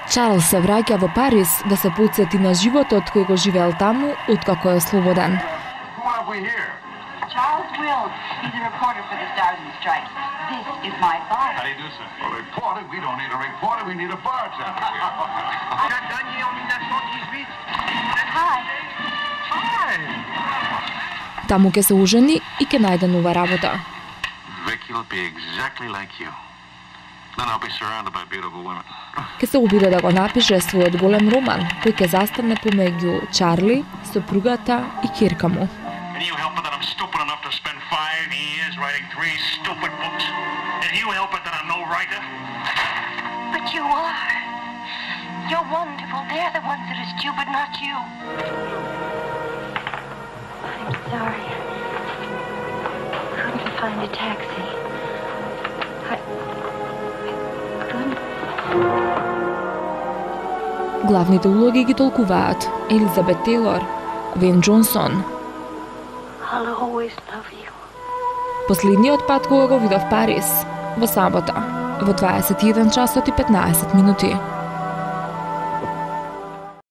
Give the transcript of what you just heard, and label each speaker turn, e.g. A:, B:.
A: Чарлс се враќа во Париз да се потсети на животот кој го живеел таму откако е слободен.
B: Charles Wills, he's a reporter for the Stars and Stripes. This is my bar.
C: How do you do, sir? A reporter? We don't need a reporter, we need a bartender.
B: Hi.
A: Таму ќе се ожени и ќе најде нова работа.
C: Vicky'll be exactly like you. Then I'll be surrounded by beautiful women.
A: Ке се обиде да го напише својот голем роман, кој ќе застане помеѓу Чарли, сопругата и ќерка му.
C: Can you help it that I'm stupid enough to spend 5 years writing 3 stupid books? Can you help it that I'm no writer?
B: But you are. You're wonderful. They're the ones that are stupid, not you. I'm sorry. I couldn't find a taxi. I couldn't.
A: Главните улоги ги толкуваат Елизабет Тейлор, Вен Джонсон.
B: I'll always love you.
A: Последниот пат кога го видов Париз, во сабота, во 21 часот и 15 минути.